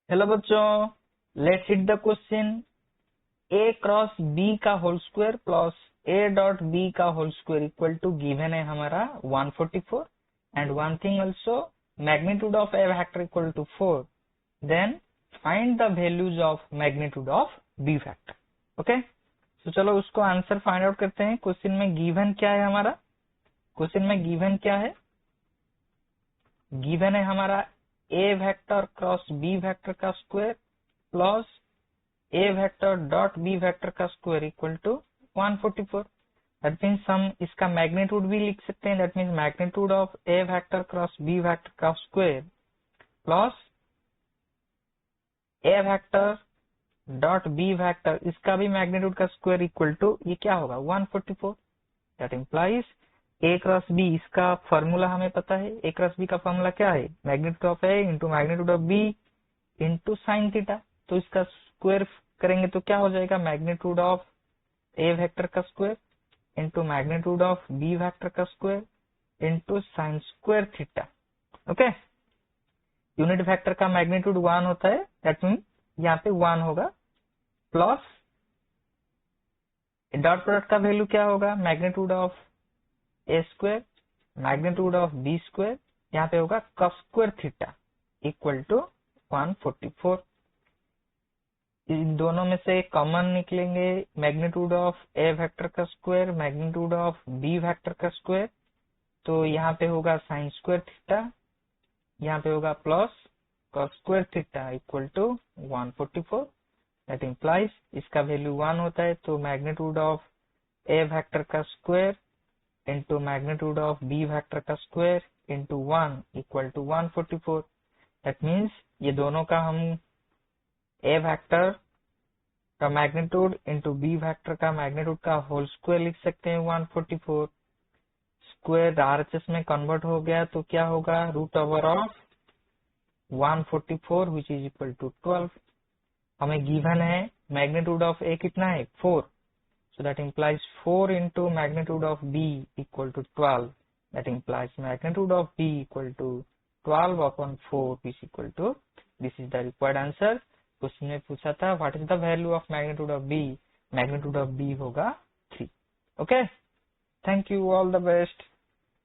Hello बच्चों, let's hit the question. A cross B का whole square plus A dot B का whole square equal to given है हमारा 144 and one thing also magnitude of A vector equal to 4। Then find the values of magnitude of B vector. Okay, तो चलो उसको answer find out करते हैं। Question में given क्या है हमारा? क्वेश्चन में गिवन क्या है? गिवन है हमारा A vector cross B vector का square plus A vector dot B vector का square equal to 144। That means हम इसका मैग्नीट्यूड भी लिख सकते हैं। That means magnitude of A vector cross B vector का square plus A vector dot B vector, इसका भी मैग्नीट्यूड का स्क्वायर इक्वल टू ये क्या होगा 144। That implies A cross B, इसका फॉर्मूला हमें पता है। ए क्रॉस बी का फॉर्मूला क्या है? Magnitude of A into magnitude of B into sine theta. तो इसका स्क्वायर करेंगे तो क्या हो जाएगा? मैग्नीट्यूड ऑफ ए वेक्टर का square into magnitude of B vector का square into sine square theta. Okay, unit vector का मैग्नीट्यूड 1 होता है। दैट मीन यहाँ पे 1 होगा प्लस डॉट प्रोडक्ट का वैल्यू क्या होगा? Magnitude of A square magnitude of B square, यहाँ पे होगा cos square theta equal to 144। इन दोनों में से कॉमन निकलेंगे मैग्नीट्यूड ऑफ ए वेक्टर का square magnitude of B vector का स्क्वायर। तो यहाँ पे होगा साइन स्क्वायर थीटा, यहाँ पे होगा plus cos square theta equal to 144। That implies इसका वैल्यू 1 होता है, तो मैग्नीट्यूड ऑफ ए वेक्टर का square into magnitude of B vector का square into 1 equal to 144। That means ये दोनों का हम ए वेक्टर का मैग्नीट्यूड इंटू बी वेक्टर का मैग्नीट्यूड का होल स्क्वायर लिख सकते हैं 144। स्क्वायर आरएचएस में कन्वर्ट हो गया तो क्या होगा? Root over of 144 which is equal to 12। हमें गिवन है मैग्नीट्यूड ऑफ ए कितना है? 4। So that implies 4 into magnitude of B equal to 12. That implies magnitude of B equal to 12 upon 4 is equal to, this is the required answer. Question में पूछा था what is the value of magnitude of B? Magnitude of B होगा 3. Okay, thank you, all the best.